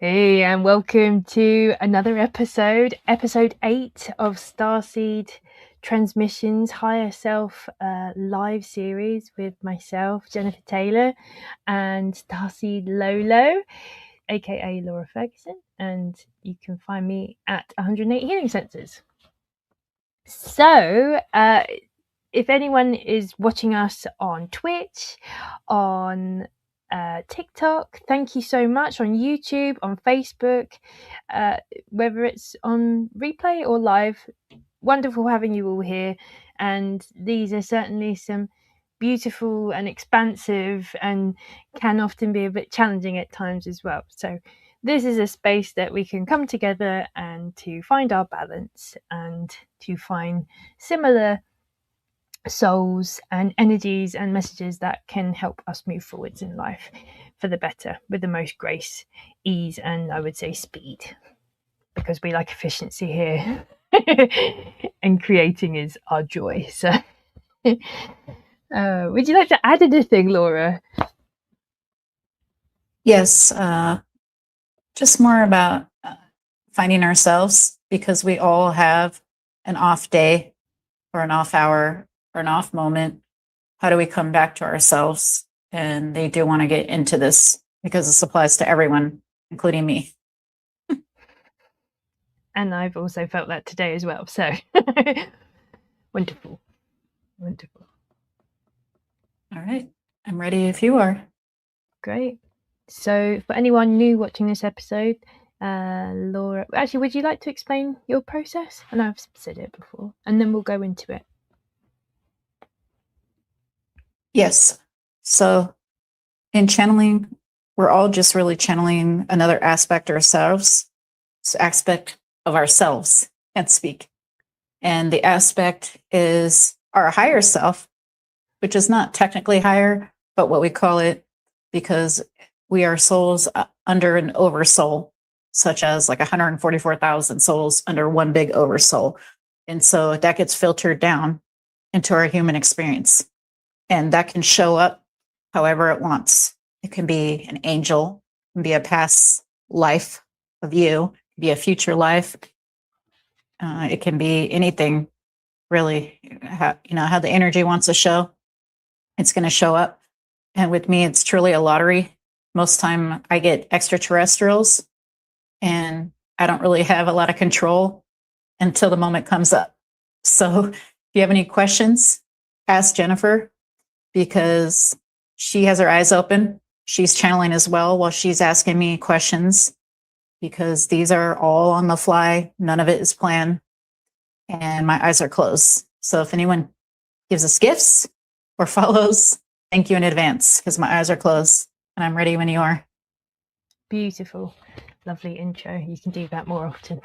Hey, and welcome to another episode 8 of Starseed Transmissions Higher Self live series with myself, Jennifer Taylor, and Starseed Lolo, aka Laura Ferguson, and you can find me at 108 Healing Senses. So, if anyone is watching us on Twitch, on TikTok, thank you so much, on YouTube, on Facebook, whether it's on replay or live. Wonderful having you all here, and these are certainly some beautiful and expansive and can often be a bit challenging at times as well. So this is a space that we can come together and to find our balance and to find similar souls and energies and messages that can help us move forwards in life for the better with the most grace, ease, and I would say speed, because we like efficiency here. And creating is our joy. So would you like to add anything, Laura? Yes, just more about finding ourselves, because we all have an off day or an off hour or an off moment. How do we come back to ourselves? And they do want to get into this because this applies to everyone, including me. And I've also felt that today as well. So wonderful. Wonderful. All right. I'm ready if you are. Great. So for anyone new watching this episode, Laura, actually, would you like to explain your process? I know I've said it before, and then we'll go into it. Yes. So in channeling, we're all just really channeling another aspect of ourselves, can't speak. And the aspect is our higher self, which is not technically higher, but what we call it, because we are souls under an oversoul, such as like 144,000 souls under one big oversoul. And so that gets filtered down into our human experience. And that can show up however it wants. It can be an angel, it can be a past life of you, it can be a future life. It can be anything, really. How the energy wants to show, it's going to show up. And with me, it's truly a lottery. Most time I get extraterrestrials, and I don't really have a lot of control until the moment comes up. So if you have any questions, ask Jennifer, because she has her eyes open. She's channeling as well while she's asking me questions, because these are all on the fly. None of it is planned, and my eyes are closed. So if anyone gives us gifts or follows, thank you in advance, because my eyes are closed and I'm ready when you are. Beautiful. Lovely intro. You can do that more often.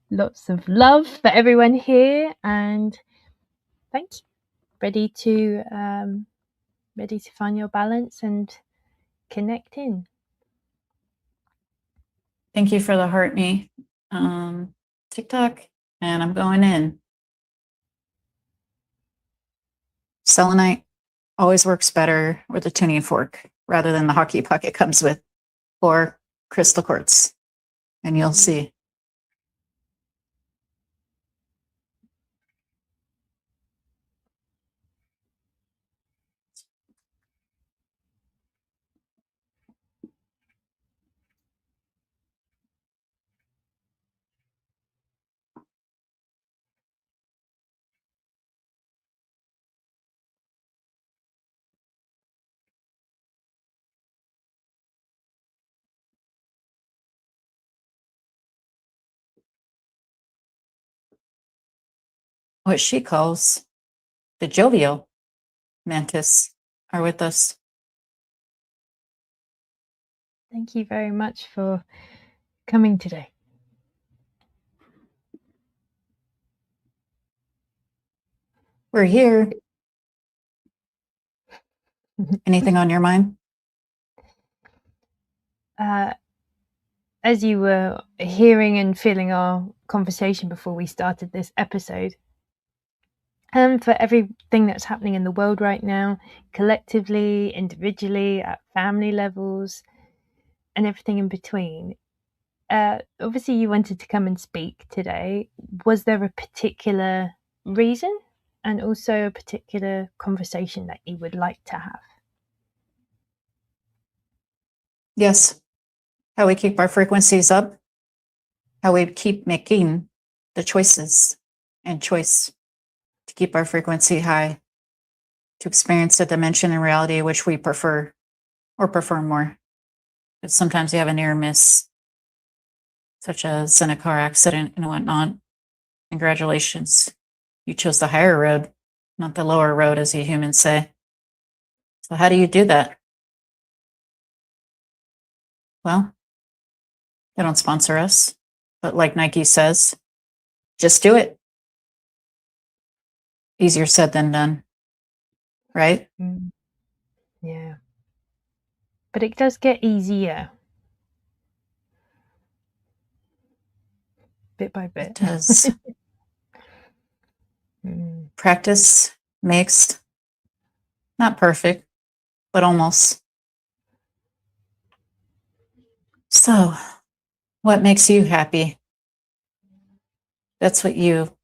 Lots of love for everyone here, and thank you. Ready to find your balance and connect in. Thank you for the heart me TikTok, and I'm going in. Selenite always works better with a tuning fork rather than the hockey puck it comes with, or crystal quartz, and you'll see. What she calls the jovial mantis are with us. Thank you very much for coming today. We're here. Anything on your mind? As you were hearing and feeling our conversation before we started this episode, for everything that's happening in the world right now, collectively, individually, at family levels, and everything in between. Obviously, you wanted to come and speak today. Was there a particular reason and also a particular conversation that you would like to have? Yes. How we keep our frequencies up, how we keep making the choices and choice to keep our frequency high, to experience the dimension and reality which we prefer or prefer more. But sometimes you have a near miss, such as in a car accident and whatnot. Congratulations. You chose the higher road, not the lower road, as you humans say. So, how do you do that? Well, they don't sponsor us, but like Nike says, just do it. Easier said than done, right? Mm, yeah. But it does get easier bit by It bit. does. Mm. Practice makes not perfect, but almost. So, what makes you happy? That's what you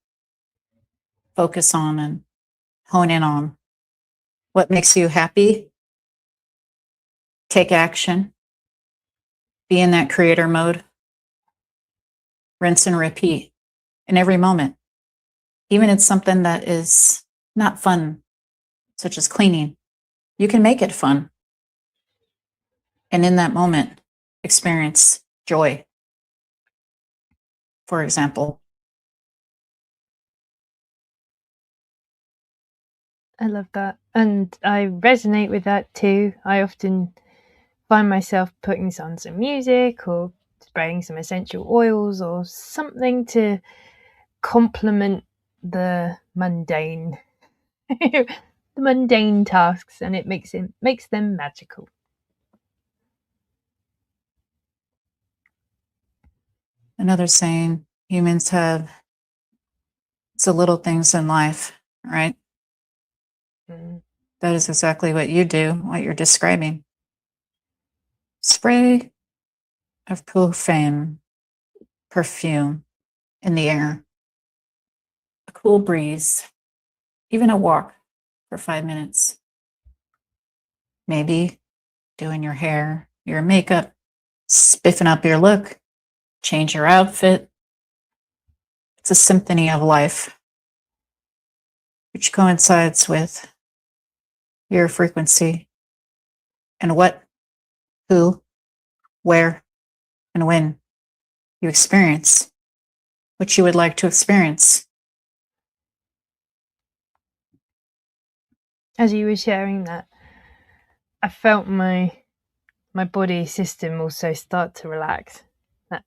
focus on and hone in on. What makes you happy? Take action. Be in that creator mode. Rinse and repeat in every moment. Even if it's something that is not fun, such as cleaning, you can make it fun. And in that moment, experience joy, for example. I love that. And I resonate with that too. I often find myself putting on some music or spraying some essential oils or something to complement the mundane the mundane tasks, and it makes them magical. Another saying humans have the little things in life, right? Mm. That is exactly what you do, what you're describing. Spray of perfume in the air, a cool breeze, even a walk for 5 minutes. Maybe doing your hair, your makeup, spiffing up your look, change your outfit. It's a symphony of life, which coincides with your frequency and what, who, where, and when you experience what you would like to experience. As you were sharing that, I felt my body system also start to relax. That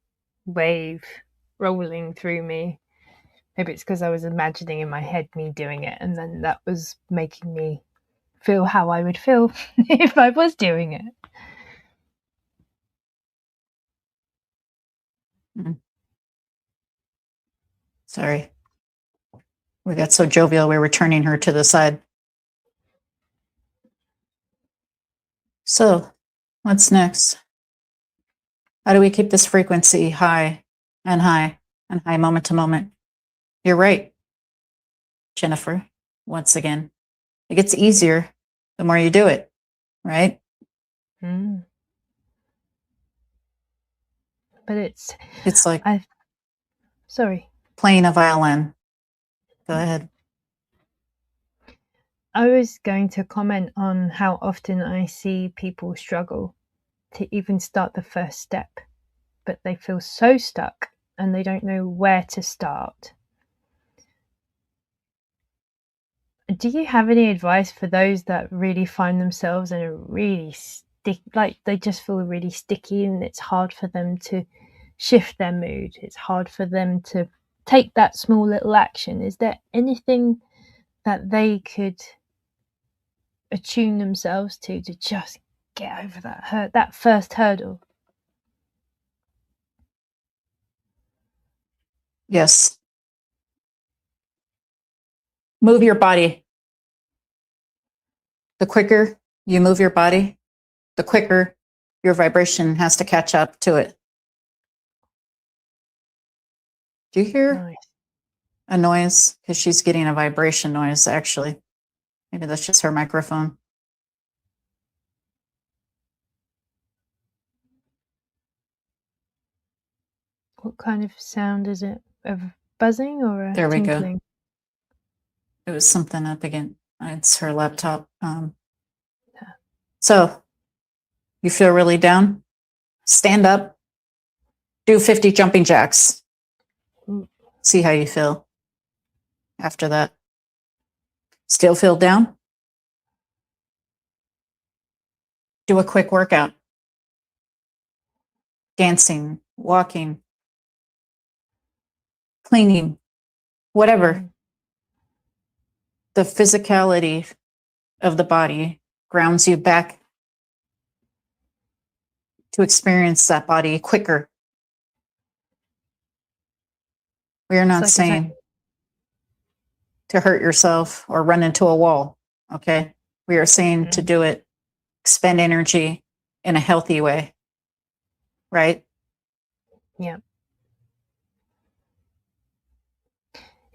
wave rolling through me. Maybe it's because I was imagining in my head me doing it, and then that was making me feel how I would feel if I was doing it. Mm. Sorry. We got so jovial, we were turning her to the side. So, what's next? How do we keep this frequency high and high and high moment to moment? You're right, Jennifer. Once again, it gets easier the more you do it, right? Mm. But It's like I, sorry, playing a violin. Go ahead. I was going to comment on how often I see people struggle to even start the first step, but they feel so stuck and they don't know where to start. Do you have any advice for those that really find themselves in a really like they just feel really sticky and it's hard for them to shift their mood? It's hard for them to take that small little action. Is there anything that they could attune themselves to just get over that first hurdle? Yes. Move your body. The quicker you move your body, the quicker your vibration has to catch up to it. Do you hear Nice. a noise? Because she's getting a vibration noise, actually. Maybe that's just her microphone. What kind of sound is it? Of buzzing or a There we go. tinkling? It was something up again. It's her laptop. So you feel really down? Stand up, do 50 jumping jacks. See how you feel after that. Still feel down? Do a quick workout. Dancing, walking, cleaning, whatever. The physicality of the body grounds you back to experience that body quicker. We are not like saying to hurt yourself or run into a wall, okay? We are saying to do it, expend energy in a healthy way, right? Yeah.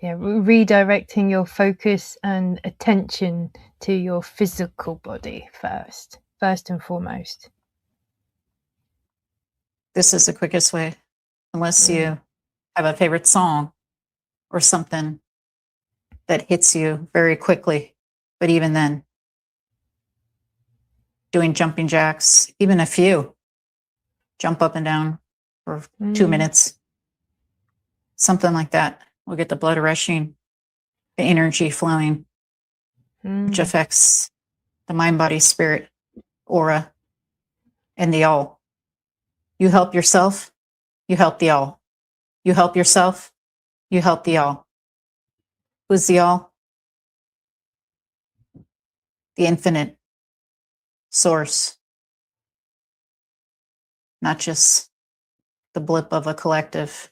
Yeah, redirecting your focus and attention to your physical body first and foremost. This is the quickest way, unless you have a favorite song or something that hits you very quickly. But even then, doing jumping jacks, even a few, jump up and down for 2 minutes, something like that will get the blood rushing, the energy flowing, which affects the mind, body, spirit, aura, and the all. You help yourself, you help the all. You help yourself, you help the all. Who's the all? The infinite source, not just the blip of a collective.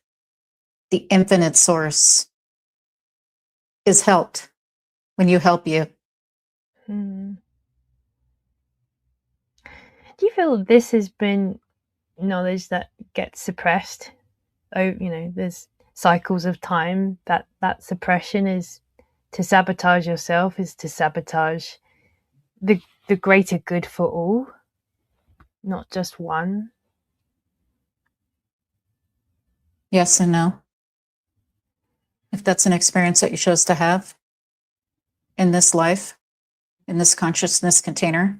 The infinite source is helped when you help you. Do you feel this has been knowledge that gets suppressed? Oh, there's cycles of time that suppression is to sabotage yourself, is to sabotage the greater good for all, not just one. Yes and no. If that's an experience that you chose to have in this life, in this consciousness container,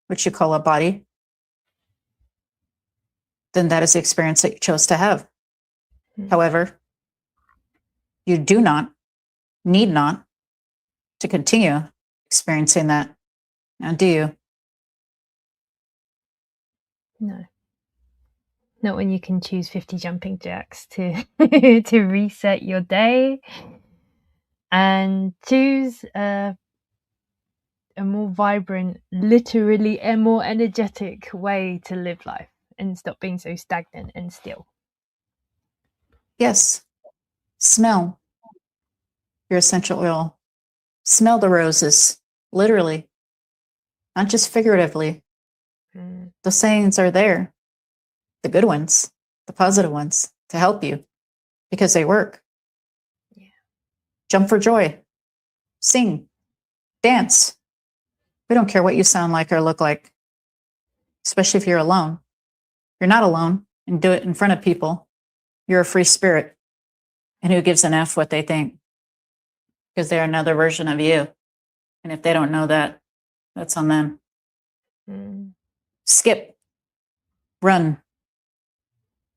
which you call a body, then that is the experience that you chose to have. However, you do not, need not, to continue experiencing that. Now, do you? No. Not when you can choose 50 jumping jacks to to reset your day and choose a more vibrant, literally a more energetic way to live life and stop being so stagnant and still. Yes. Smell your essential oil. Smell the roses, literally, not just figuratively. The sayings are there, the good ones, the positive ones, to help you because they work. Yeah. Jump for joy, sing, dance. We don't care what you sound like or look like, especially if you're alone. You're not alone, and do it in front of people. You're a free spirit. And who gives an F what they think? Because they're another version of you. And if they don't know that, that's on them. Skip, run,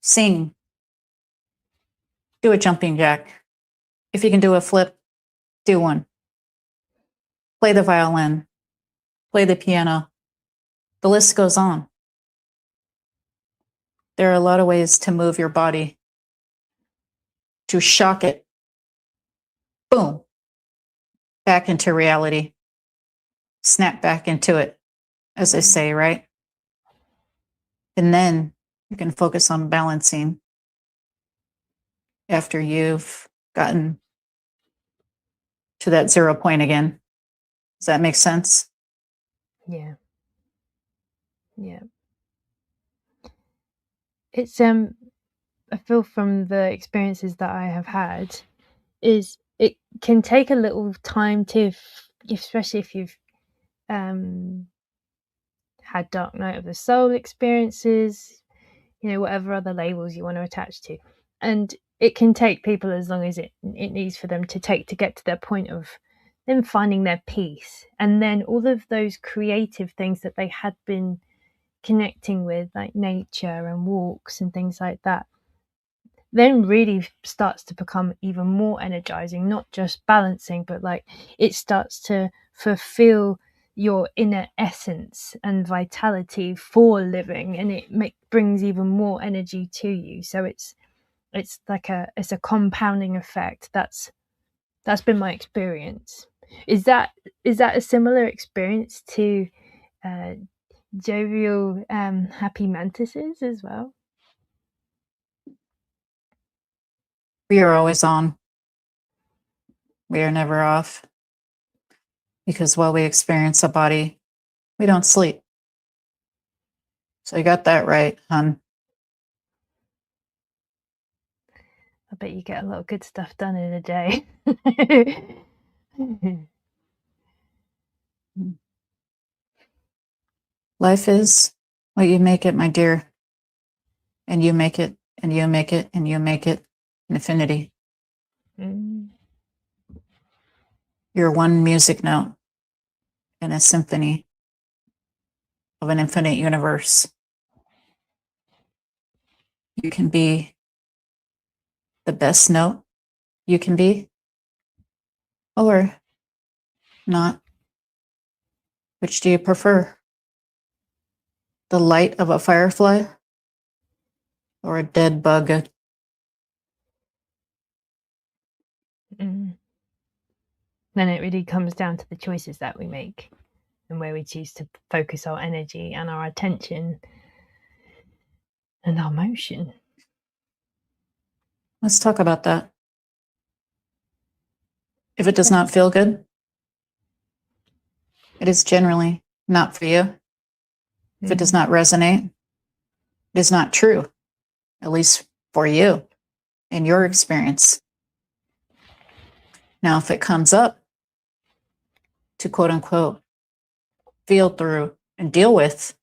sing, do a jumping jack. If you can do a flip, do one. Play the violin, play the piano. The list goes on. There are a lot of ways to move your body, to shock it, boom, back into reality, snap back into it, as they say, right? And then you can focus on balancing after you've gotten to that 0 point again. Does that make sense? Yeah. Yeah. It's I feel from the experiences that I have had is it can take a little time to, especially if you've had dark night of the soul experiences, whatever other labels you want to attach to, and it can take people as long as it needs for them to get to their point of them finding their peace, and then all of those creative things that they had been connecting with, like nature and walks and things like that, then really starts to become even more energizing, not just balancing, but like it starts to fulfill your inner essence and vitality for living, and it brings even more energy to you. So it's like it's a compounding effect. That's been my experience. Is that a similar experience to uh, jovial happy mantises as well? We are always on. We are never off. Because while we experience a body, we don't sleep. So you got that right, hon. I bet you get a lot of good stuff done in a day. Life is what you make it, my dear. And you make it, and you make it, and you make it infinity. Mm. You're one music note in a symphony of an infinite universe. You can be the best note you can be, or not. Which do you prefer? The light of a firefly or a dead bug? Mm. Then it really comes down to the choices that we make and where we choose to focus our energy and our attention and our motion. Let's talk about that. If it does not feel good, it is generally not for you. If it does not resonate, it is not true, at least for you in your experience. Now, if it comes up to quote unquote feel through and deal with,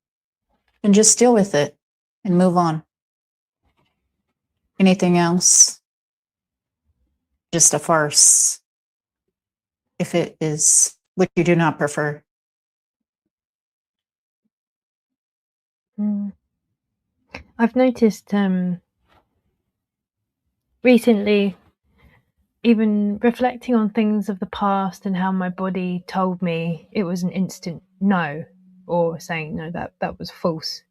then just deal with it and move on. Anything else, just a farce. If it is what you do not prefer. I've noticed recently, even reflecting on things of the past and how my body told me it was an instant no, or saying no, that was false.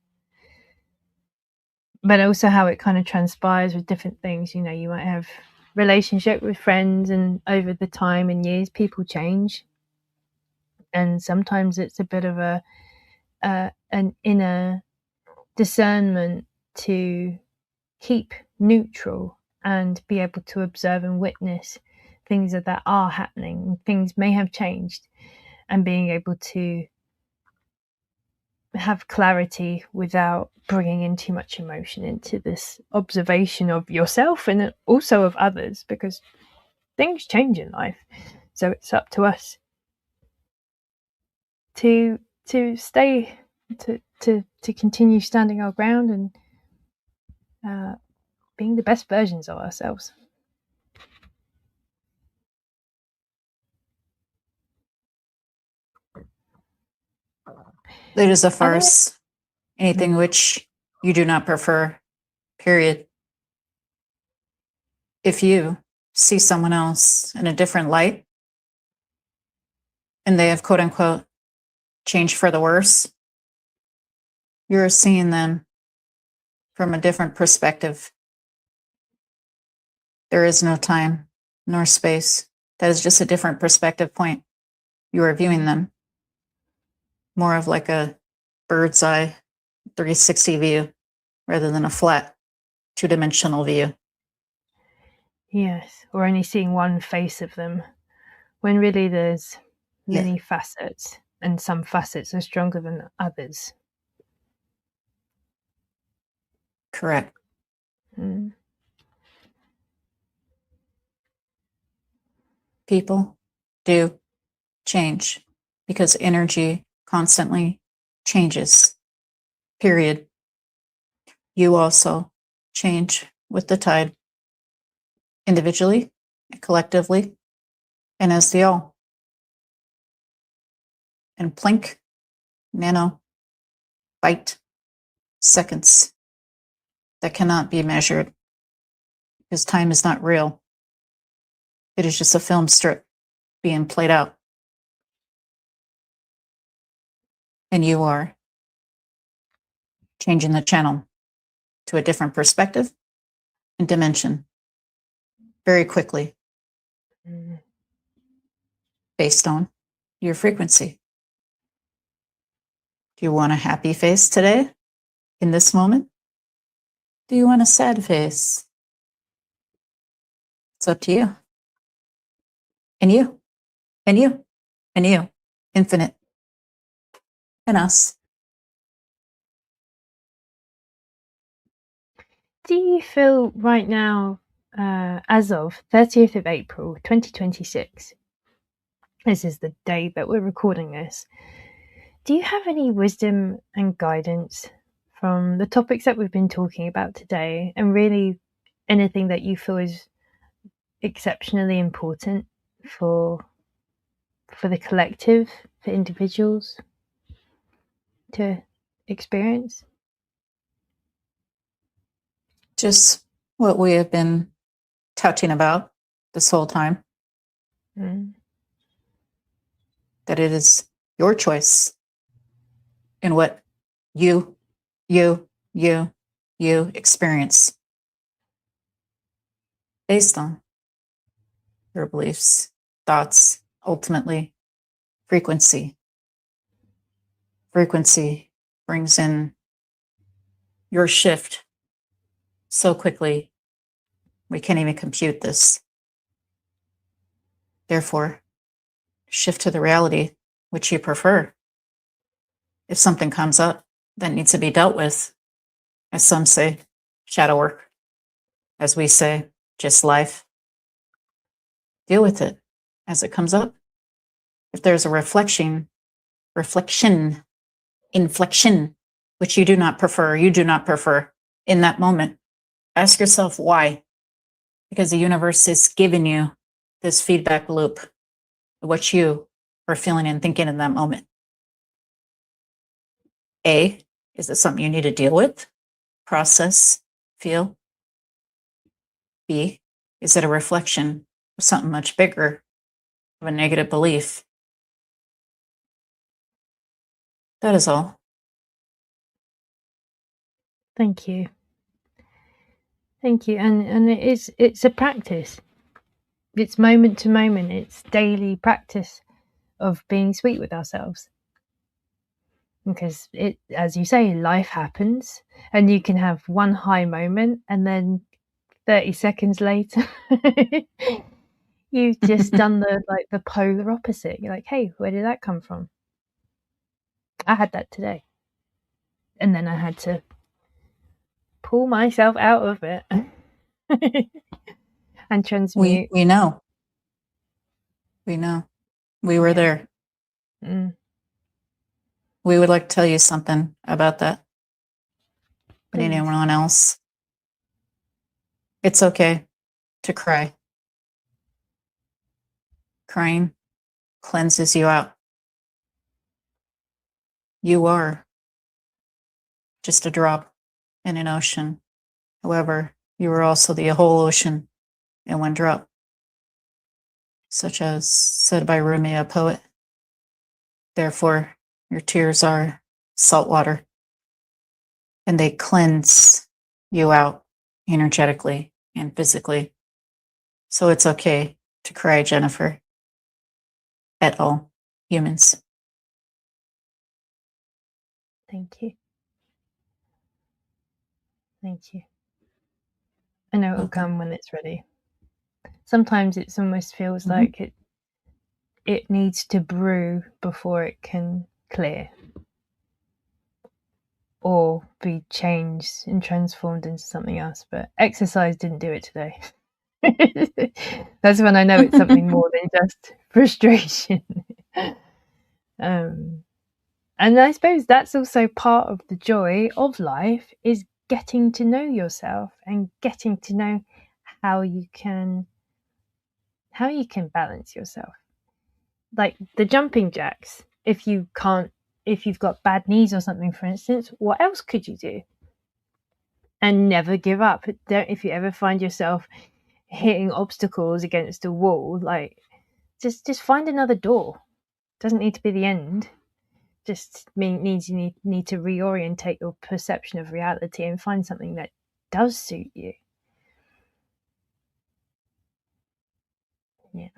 But also how it kind of transpires with different things. You might have relationship with friends, and over the time and years people change, and sometimes it's a bit of an inner discernment to keep neutral and be able to observe and witness things that are happening. Things may have changed, and being able to have clarity without bringing in too much emotion into this observation of yourself and also of others, because things change in life. So it's up to us to stay to continue standing our ground and being the best versions of ourselves. It is a farce. Anything which you do not prefer, period. If you see someone else in a different light and they have quote unquote changed for the worse, you're seeing them from a different perspective. There is no time nor space. That is just a different perspective point. You are viewing them more of like a bird's eye 360 view rather than a flat two-dimensional view. Yes, or only seeing one face of them, when really there's Yeah, many facets, and some facets are stronger than others. correct. Mm. People do change because energy constantly changes, period. You also change with the tide, individually, collectively, and as the all. And plink, nano, byte, seconds that cannot be measured because time is not real. It is just a film strip being played out. And you are changing the channel to a different perspective and dimension very quickly based on your frequency. Do you want a happy face today in this moment? Do you want a sad face? It's up to you. And you, and you, and you, infinite, and us. Do you feel right now, as of 30th of April 2026, this is the day that we're recording this, do you have any wisdom and guidance from the topics that we've been talking about today, and really anything that you feel is exceptionally important for the collective, for individuals to experience? Just what we have been touching about this whole time, that it is your choice in what you, you, you, you experience based on your beliefs, thoughts, ultimately frequency. Frequency brings in your shift so quickly, we can't even compute this. Therefore, shift to the reality which you prefer. If something comes up that needs to be dealt with, as some say, shadow work, as we say, just life, deal with it as it comes up. If there's a reflection, inflection, which you do not prefer in that moment, ask yourself why. Because the universe is giving you this feedback loop of what you are feeling and thinking in that moment. A, is it something you need to deal with, process, feel? B, is it a reflection of something much bigger, of a negative belief? That is all. Thank you. Thank you. And it's a practice. It's moment to moment. It's daily practice of being sweet with ourselves. Because it, as you say, life happens, and you can have one high moment, and then 30 seconds later you've just done the polar opposite. You're like, hey, where did that come from? I had that today. And then I had to pull myself out of it and transmute. We know. We know. We were there. We would like to tell you something about that. But anyone else, it's okay to cry. Crying cleanses you out. You are just a drop in an ocean. However, you are also the whole ocean in one drop. Such as said by Rumi, a poet. Therefore, your tears are salt water, and they cleanse you out energetically and physically. So it's okay to cry, Jennifer, at all humans. Thank you. Thank you. I know it'll come when it's ready. Sometimes it almost feels like it needs to brew before it can clear or be changed and transformed into something else. But exercise didn't do it today. That's when I know it's something more than just frustration. um, and I suppose that's also part of the joy of life, is getting to know yourself and getting to know how you can balance yourself. Like the jumping jacks, if you've got bad knees or something, for instance, what else could you do? And never give up. If you ever find yourself hitting obstacles against a wall, like just find another door. Doesn't need to be the end. Just means you need to reorientate your perception of reality and find something that does suit you. Yeah.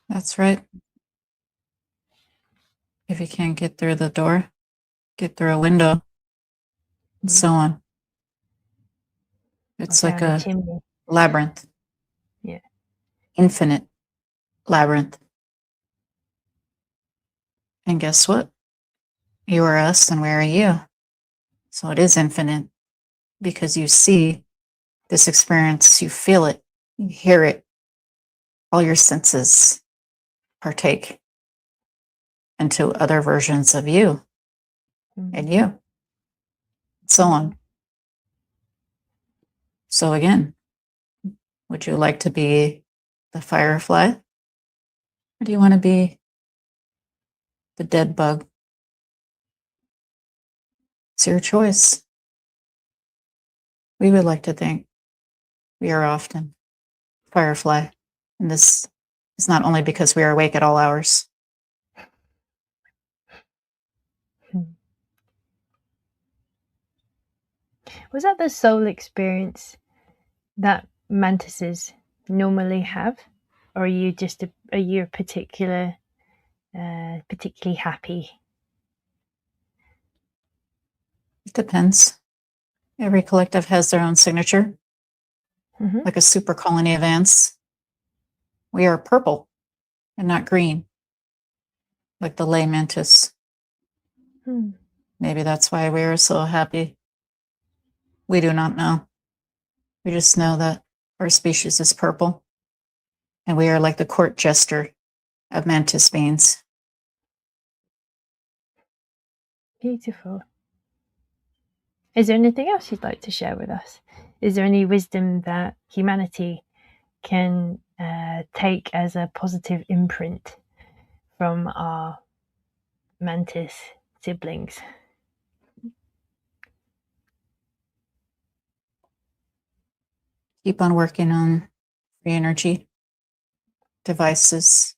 That's right. If you can't get through the door, get through a window, and so on. It's like Down a a chimney. labyrinth. Yeah. Infinite labyrinth. And guess what? You are us and we are you. So it is infinite because you see this experience, you feel it, you hear it, all your senses partake into other versions of you and you, so on. So again, would you like to be the firefly? Or do you want to be the dead bug? It's your choice. We would like to think we are often firefly. And this is not only because we are awake at all hours. Was that the soul experience that mantises normally have, or are you particularly happy? It depends. Every collective has their own signature, like a super colony of ants. We are purple and not green, like the lay mantis. Maybe that's why we are so happy. We do not know. We just know that our species is purple, and we are like the court jester of mantis beings. Beautiful. Is there anything else you'd like to share with us? Is there any wisdom that humanity can take as a positive imprint from our mantis siblings? Keep on working on free energy devices.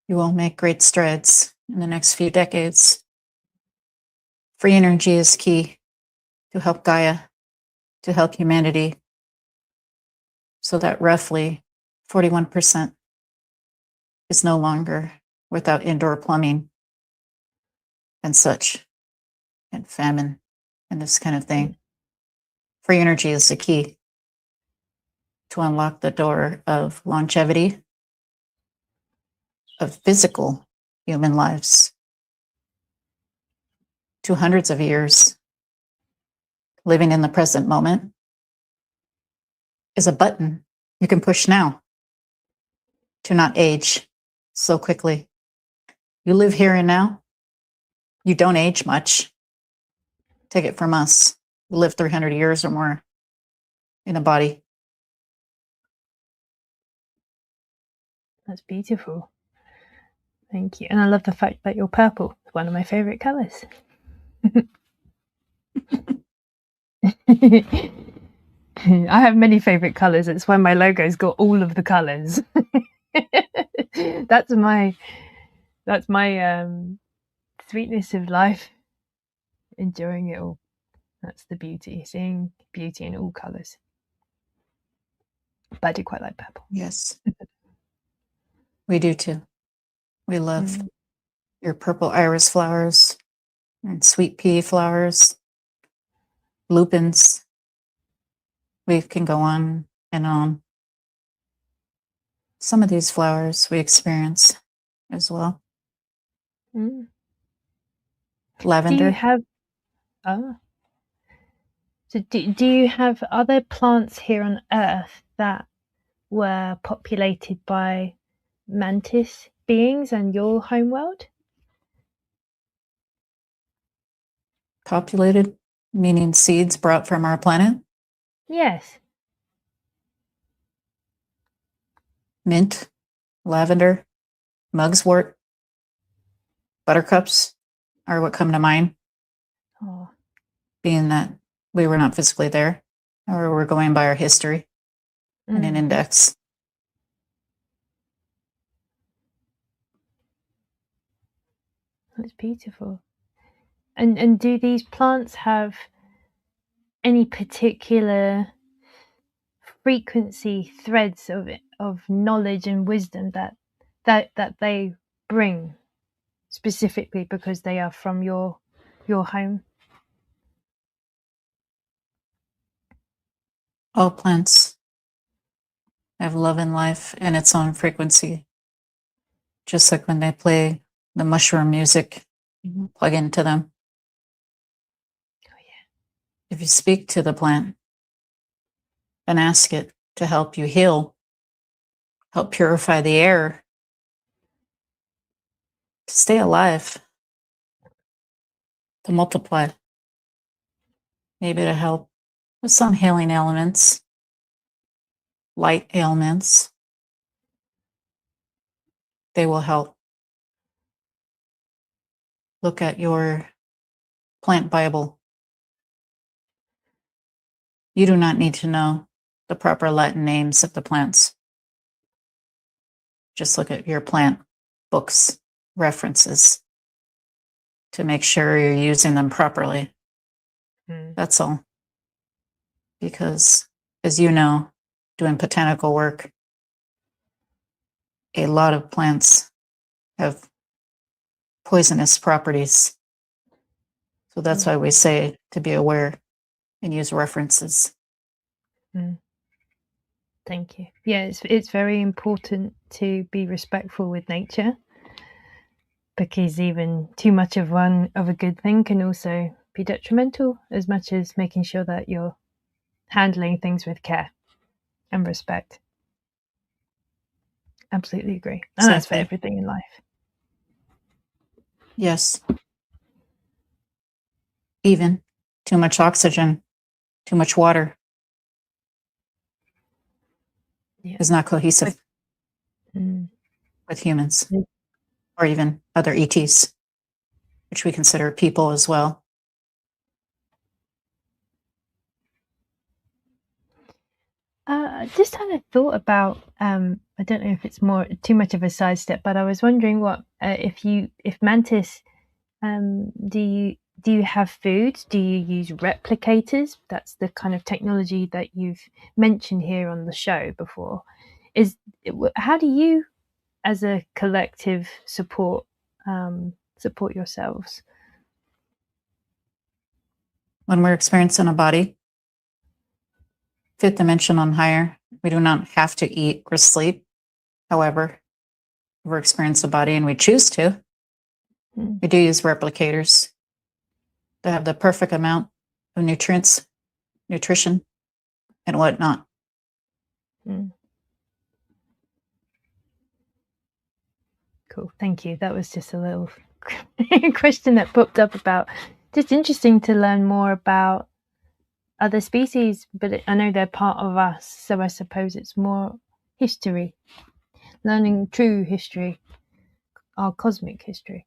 You will make great strides in the next few decades. Free energy is key to help Gaia, to help humanity, so that roughly 41% is no longer without indoor plumbing and such, and famine and this kind of thing. Free energy is the key to unlock the door of longevity, of physical human lives, to hundreds of years. Living in the present moment is a button you can push now to not age so quickly. You live here and now, you don't age much. Take it from us. We live 300 years or more in a body. That's beautiful. Thank you. And I love the fact that you're purple. It's one of my favorite colors. I have many favorite colors. It's why my logo's got all of the colors. that's my sweetness of life. Enjoying it all. That's the beauty. Seeing beauty in all colors. But I do quite like purple. Yes. We do too. We love your purple iris flowers and sweet pea flowers, lupins. We can go on and on. Some of these flowers we experience as well. Mm. Do you Lavender. have so do you have other plants here on Earth that were populated by mantis beings and your homeworld? Populated, meaning seeds brought from our planet. Yes. Mint, lavender, mugswort, buttercups are what come to mind, Oh. being that we were not physically there, or we're going by our history and an Mm. index. That's beautiful. And do these plants have any particular frequency threads of knowledge and wisdom that they bring specifically because they are from your home? All plants have love and life in its own frequency. Just like when they play the mushroom music, you plug into them. Oh yeah. If you speak to the plant and ask it to help you heal, help purify the air, to stay alive, to multiply, maybe to help with some healing elements, light ailments, they will help. Look at your plant Bible. You do not need to know the proper Latin names of the plants. Just look at your plant books, references to make sure you're using them properly. That's all. Because, as you know, doing botanical work, a lot of plants have poisonous properties. So that's why we say to be aware and use references. Thank you. Yeah, it's very important to be respectful with nature, because even too much of a good thing can also be detrimental, as much as making sure that you're handling things with care and respect. Absolutely agree. And that's for Exactly. everything in life. Yes. Even too much oxygen, too much water is not cohesive with humans or even other ETs, which we consider people as well. I just had a thought about. I don't know if it's more too much of a sidestep, but I was wondering what if mantis. Do you have food? Do you use replicators? That's the kind of technology that you've mentioned here on the show before. How do you, as a collective, support yourselves? When we're experiencing a body, fifth dimension on higher, we do not have to eat or sleep. However, if we're experiencing a body and we choose to, we do use replicators to have the perfect amount of nutrients, nutrition, and whatnot. Cool, thank you. That was just a little question that popped up about. Just interesting to learn more about other species, but I know they're part of us, so I suppose it's more history, learning true history, our cosmic history.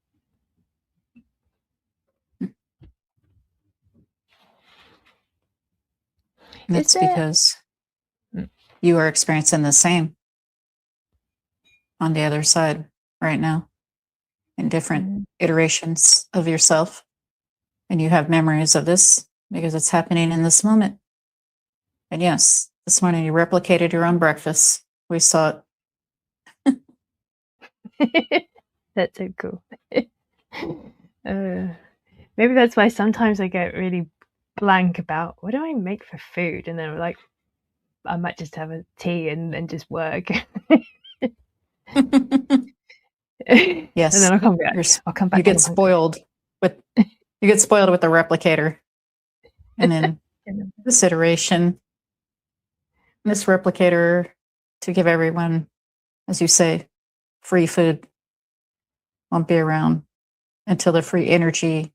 That's because you are experiencing the same on the other side right now in different iterations of yourself. And you have memories of this because it's happening in this moment. And yes, this morning you replicated your own breakfast. We saw it. That's so cool. Maybe that's why sometimes I get really blank about what do I make for food, and then I'm like, I might just have a tea and then just work. And Yes, then I'll come back. you're I'll come you back when get I'm hungry. spoiled with the replicator, and then this iteration, this replicator to give everyone, as you say, free food won't be around until the free energy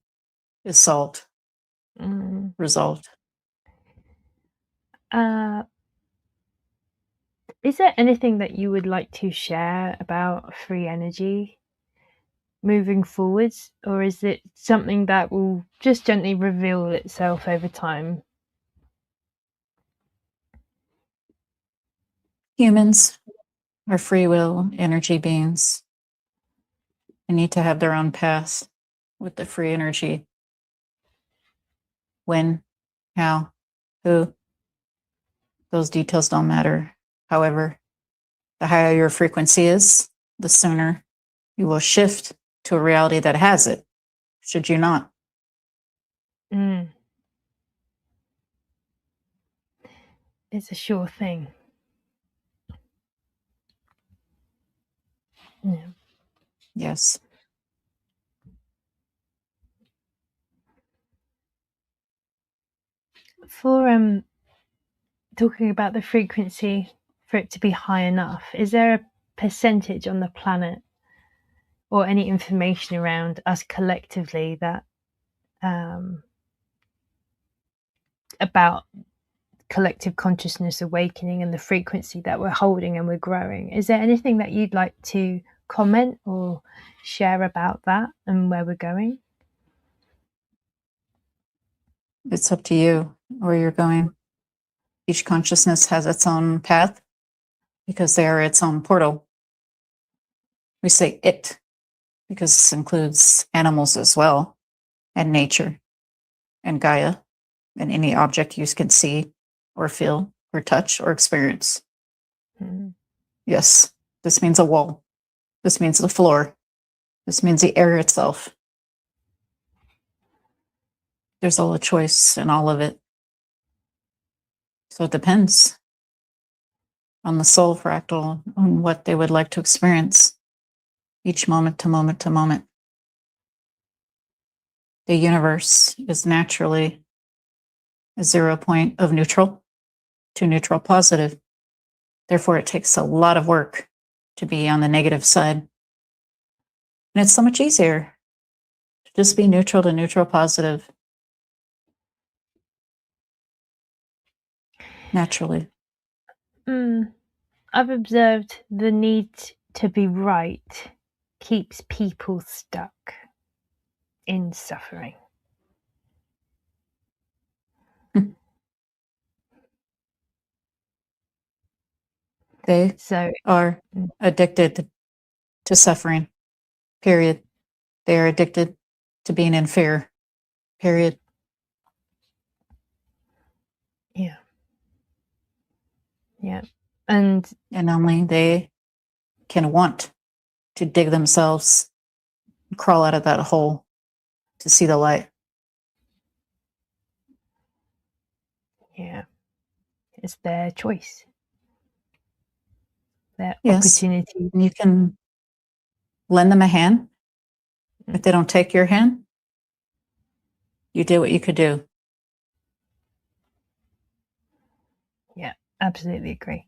is resolved. Uh, is there anything that you would like to share about free energy moving forwards, or is it something that will just gently reveal itself over time? Humans are free will energy beings. They need to have their own path with the free energy. When, how, who, those details don't matter. However, the higher your frequency is, the sooner you will shift to a reality that has it, should you not. Mm. It's a sure thing. Yeah. Yes. For talking about the frequency for it to be high enough, is there a percentage on the planet or any information around us collectively that about collective consciousness awakening and the frequency that we're holding and we're growing? Is there anything that you'd like to comment or share about that and where we're going? It's up to you where you're going. Each consciousness has its own path because they are its own portal. We say it because this includes animals as well, and nature, and Gaia, and any object you can see or feel or touch or experience. Mm. Yes, this means a wall. This means the floor. This means the air itself. There's all a choice in all of it. So it depends on the soul fractal, on what they would like to experience each moment to moment to moment. The universe is naturally a 0 point of neutral to neutral positive. Therefore, it takes a lot of work to be on the negative side. And it's so much easier to just be neutral to neutral positive naturally. I've observed the need to be right keeps people stuck in suffering. They So, are addicted to suffering, period. They are addicted to being in fear, period. yeah. Yeah. And only they can want to dig themselves, crawl out of that hole to see the light. yeah, it's their choice, their Yes, opportunity. and you can lend them a hand. If they don't take your hand, you did what you could do. Yeah, absolutely agree.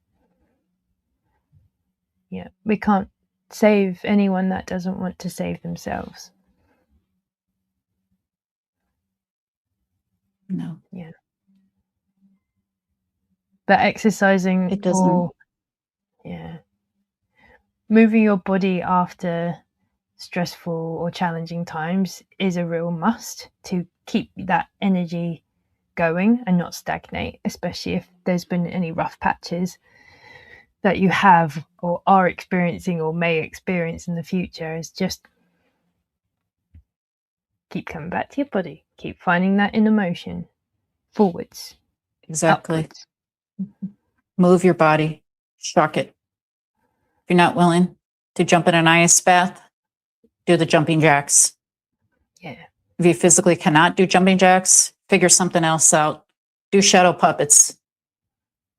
Yeah, we can't save anyone that doesn't want to save themselves. No, Yeah. But exercising it doesn't. or, yeah, moving your body after stressful or challenging times is a real must to keep that energy going and not stagnate, especially if there's been any rough patches that you have or are experiencing or may experience in the future. Is just keep coming back to your body, keep finding that inner motion forwards, Exactly. upwards. Move your body, shock it. If you're not willing to jump in an ice bath, do the jumping jacks. Yeah. If you physically cannot do jumping jacks, figure something else out. Do shadow puppets.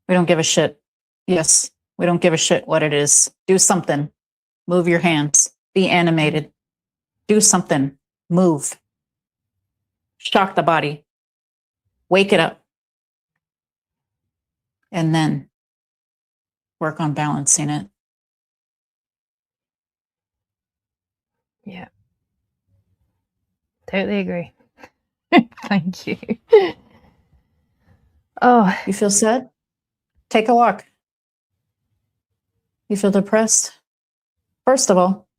We don't give a shit. Yes, we don't give a shit what it is. Do something. Move your hands. Be animated. Do something. Move. Shock the body. Wake it up. And then work on balancing it. Yeah. Totally agree. Thank you. Oh, You feel sad? Take a walk. You feel depressed? First of all,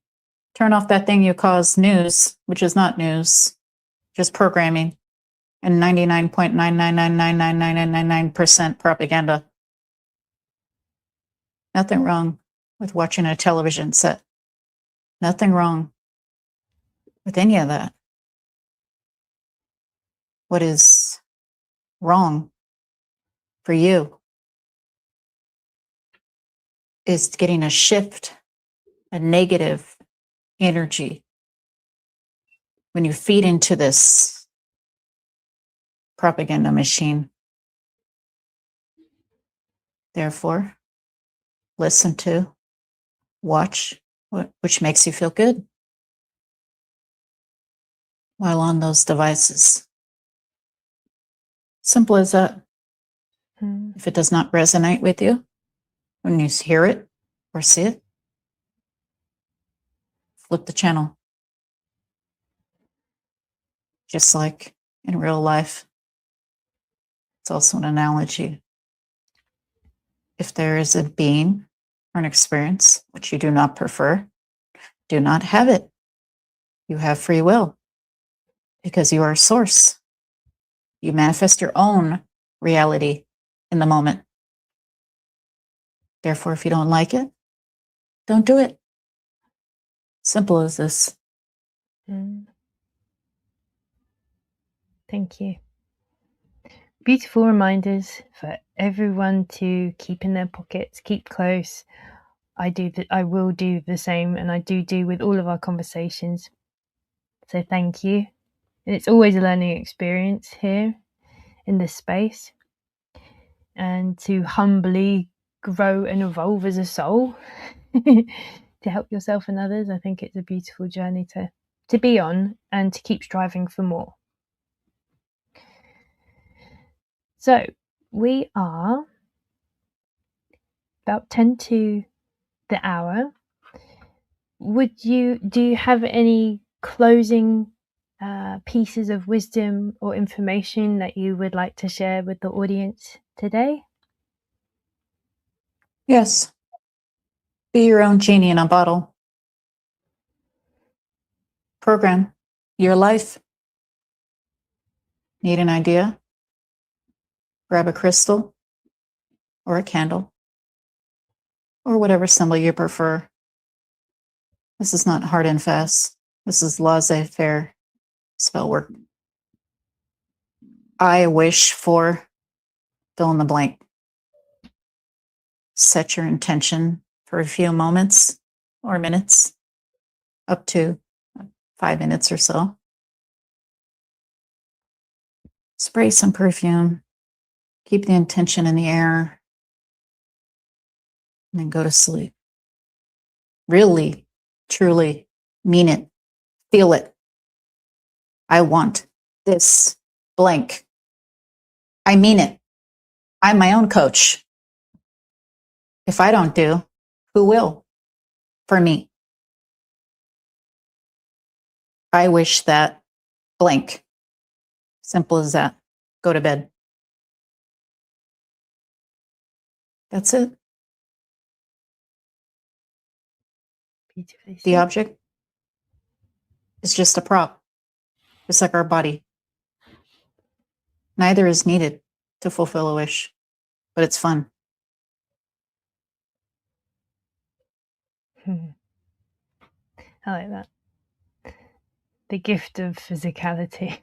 turn off that thing you cause news, which is not news, just programming, and 99.999999999% propaganda. Nothing wrong with watching a television set. Nothing wrong with any of that. What is wrong for you is getting a shift, a negative energy when you feed into this propaganda machine. Therefore, listen to, watch, which makes you feel good while on those devices. Simple as that. If it does not resonate with you when you hear it or see it, flip the channel. Just like in real life, it's also an analogy. If there is a being or an experience which you do not prefer, do not have it. You have free will because you are a source. You manifest your own reality in the moment. Therefore, if you don't like it, don't do it. Simple as this. Thank you. Beautiful reminders for everyone to keep in their pockets, keep close. I will do the same, and I do with all of our conversations. So thank you. And it's always a learning experience here in this space. And to humbly grow and evolve as a soul to help yourself and others, I think it's a beautiful journey to be on and to keep striving for more. So we are about 10 to the hour. Do you have any closing pieces of wisdom or information that you would like to share with the audience today? Yes. Be your own genie in a bottle. Program your life. Need an idea? Grab a crystal or a candle or whatever symbol you prefer. This is not hard and fast. This is laissez-faire spell work. I wish for fill in the blank. Set your intention for a few moments or minutes, up to 5 minutes or so. Spray some perfume. Keep the intention in the air. And then go to sleep. Really, truly mean it. Feel it. I want this blank. I mean it. I'm my own coach. If I don't do, who will for me? I wish that blank. Simple as that. Go to bed. That's it. Beautifully said. The object is just a prop, just like our body. Neither is needed to fulfill a wish, but it's fun. I like that. The gift of physicality.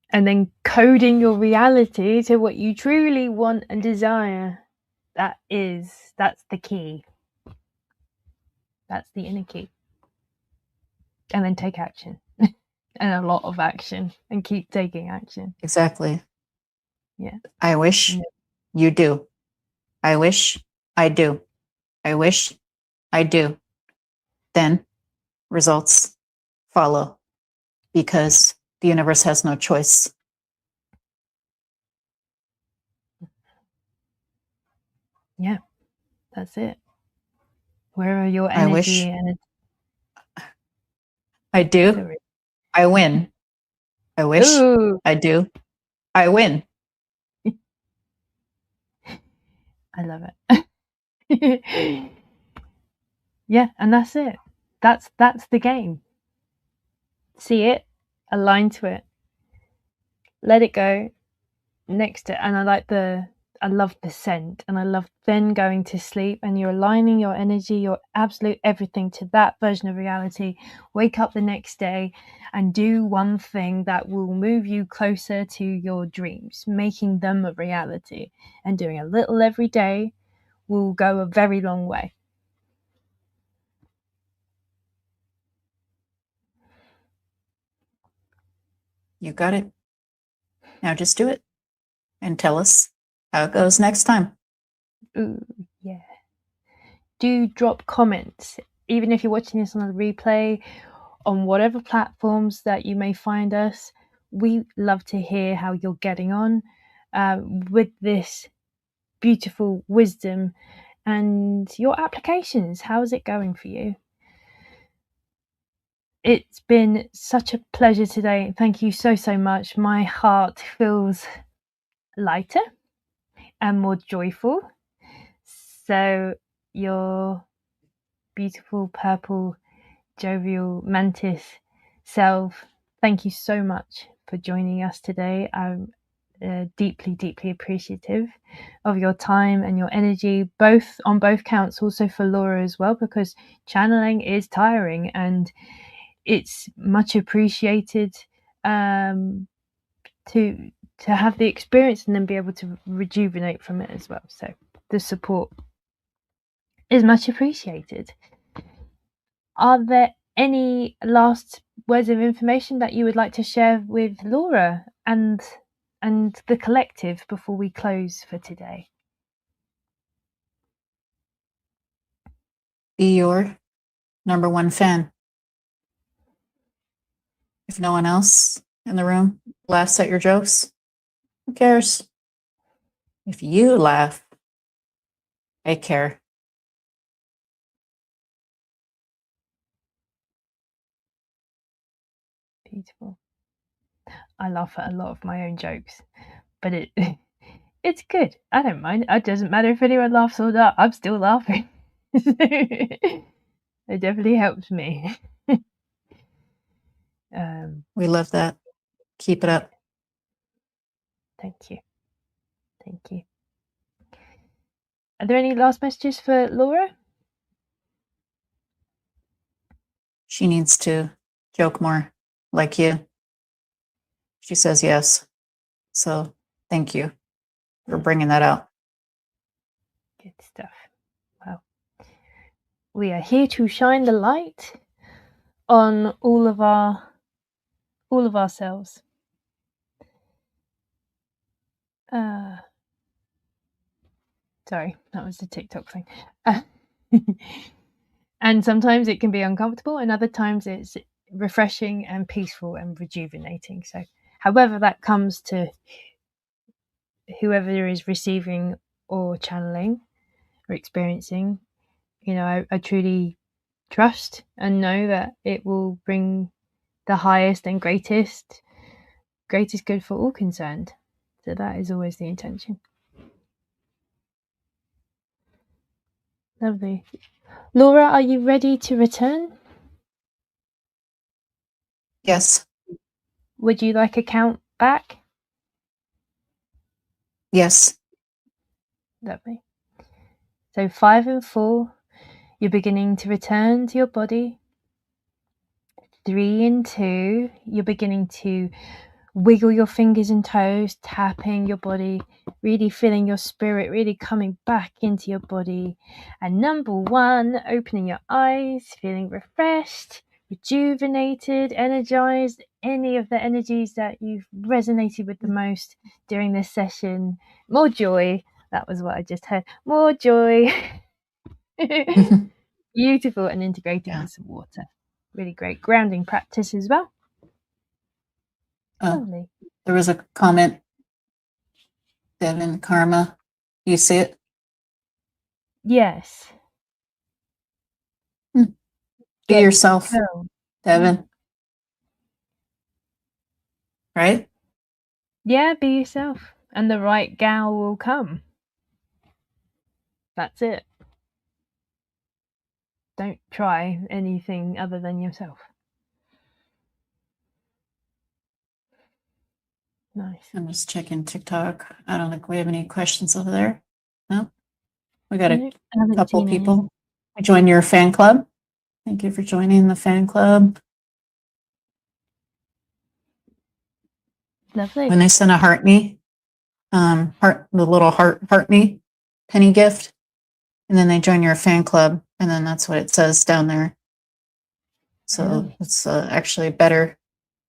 And then coding your reality to what you truly want and desire. That's the key. That's the inner key. And then take action. And a lot of action. And keep taking action. Exactly. Yeah. I wish you do. I wish I do. I wish. I do. Then results follow because the universe has no choice. Yeah, that's it. Wherever your I energy wish. and I do. sorry. I win. I wish. Ooh, I do. I win. I love it. Yeah, and that's it. That's the game. See it, align to it, let it go, next to, and I love the scent, and I love then going to sleep and you're aligning your energy, your absolute everything to that version of reality. Wake up the next day and do one thing that will move you closer to your dreams, making them a reality. And doing a little every day will go a very long way. You got it. Now just do it and tell us how it goes next time. Ooh, yeah. Do drop comments, even if you're watching this on a replay, on whatever platforms that you may find us. We love to hear how you're getting on with this beautiful wisdom and your applications. How is it going for you? It's been such a pleasure today. Thank you so, so much. My heart feels lighter and more joyful. So, your beautiful purple jovial mantis self, thank you so much for joining us today. I'm deeply, deeply appreciative of your time and your energy, both on both counts, also for Laura as well, because channeling is tiring and it's much appreciated to have the experience and then be able to rejuvenate from it as well. So the support is much appreciated. Are there any last words of information that you would like to share with Laura and the collective before we close for today? Be your number one fan. If no one else in the room laughs at your jokes, who cares? If you laugh, I care. Beautiful. I laugh at a lot of my own jokes, but it's good. I don't mind. It doesn't matter if anyone laughs or not. I'm still laughing. It definitely helps me. We love that. Keep it up. Thank you. Thank you. Are there any last messages for Laura? She needs to joke more like you. She says yes. So thank you for bringing that out. Good stuff. Well, we are here to shine the light on all of ourselves. Sorry, that was the TikTok thing. And sometimes it can be uncomfortable, and other times it's refreshing and peaceful and rejuvenating. So, however that comes to whoever is receiving or channeling or experiencing, I truly trust and know that it will bring the highest and greatest good for all concerned. So that is always the intention. Lovely. Laura, are you ready to return? Yes. Would you like a count back? Yes. Lovely. So 5 and 4, you're beginning to return to your body. 3 and 2, you're beginning to wiggle your fingers and toes, tapping your body, really feeling your spirit really coming back into your body. And number 1, opening your eyes, feeling refreshed, rejuvenated, energized, any of the energies that you've resonated with the most during this session. More joy, That was what I just heard. More joy. Beautiful and integrated with some water. Really great grounding practice as well. Lovely. There was a comment, Devin Karma. You see it? Yes. Be yourself, Devin. Right? Yeah, be yourself. And the right gal will come. That's it. Don't try anything other than yourself. Nice. I'm just checking TikTok. I don't think we have any questions over there. No? We got a couple people. I joined your fan club. Thank you for joining the fan club. Lovely. When they send a heart me, the little heart me penny gift, and then they join your fan club, and then that's what it says down there. So it's actually better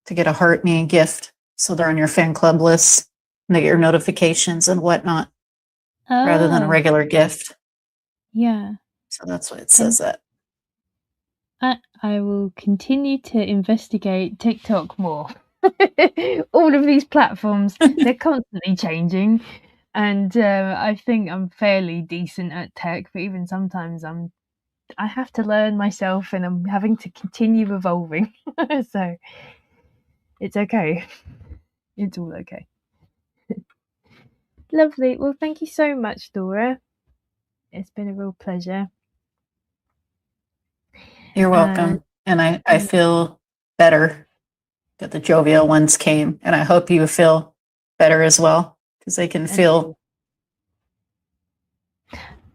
to get a heart me gift, so they're on your fan club list and they get your notifications and whatnot, rather than a regular gift. Yeah. So that's what it says. That I will continue to investigate TikTok more. All of these platforms, they're constantly changing, and I think I'm fairly decent at tech, but even sometimes I have to learn myself, and I'm having to continue evolving. So it's okay. It's all okay. Lovely. Well, thank you so much, Dora. It's been a real pleasure. You're welcome. And I feel better that the jovial ones came, and I hope you feel better as well, because they can feel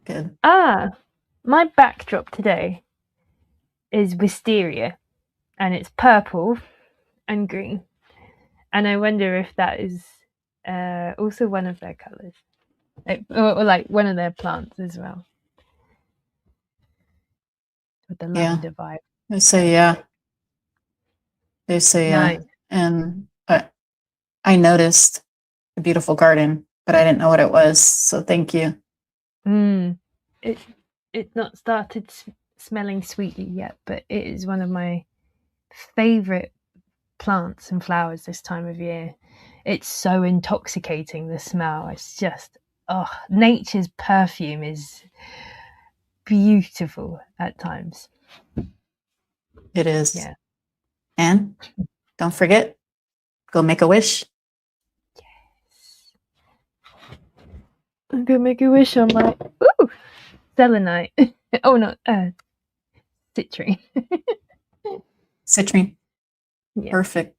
good. My backdrop today is wisteria, and it's purple and green, and I wonder if that is also one of their colors, or like one of their plants as well, with the lavender vibe. They say Nice. And I noticed a beautiful garden, but I didn't know what it was, so thank you. It's not started smelling sweetly yet, but it is one of my favorite plants and flowers this time of year. It's so intoxicating, the smell. It's just, nature's perfume is beautiful at times. It is. Yeah. And don't forget, go make a wish. Yes. I'm gonna make a wish on my selenite. Oh no, citrine. Citrine. Yeah. Perfect.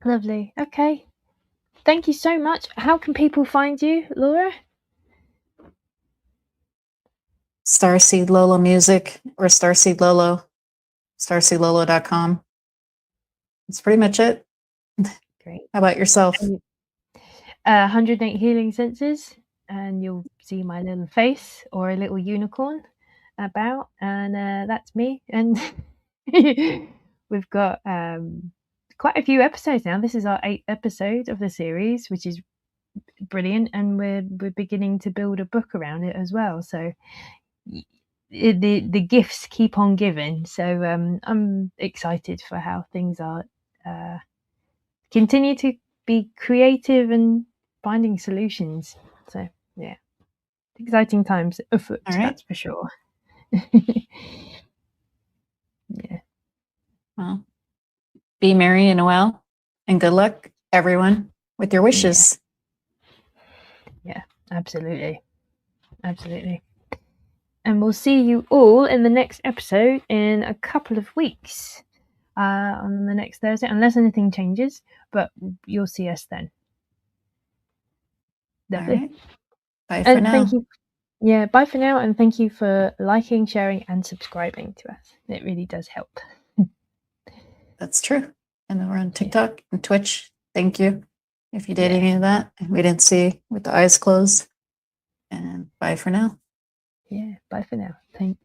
Lovely. Okay. Thank you so much. How can people find you, Laura? Starseed Lolo Music or Starseed Lolo, starseedlolo.com. That's pretty much it. Great. How about yourself? 108 Healing Senses, and you'll see my little face or a little unicorn about, and that's me. And we've got quite a few episodes now. This is our 8th episode of the series, which is brilliant, and we're beginning to build a book around it as well. So the gifts keep on giving. So I'm excited for how things are. Continue to be creative and finding solutions. So yeah, exciting times afoot. Right. That's for sure. Yeah. Well, be merry and well, and good luck, everyone, with your wishes. Yeah, absolutely. Absolutely. And we'll see you all in the next episode in a couple of weeks, on the next Thursday, unless anything changes, but you'll see us then. Lovely. All right. Bye for now. Thank you. Yeah, bye for now, and thank you for liking, sharing, and subscribing to us. It really does help. That's true. And then we're on TikTok and Twitch. Thank you if you did any of that. We didn't see with the eyes closed. And bye for now. Yeah, bye for now. Thanks.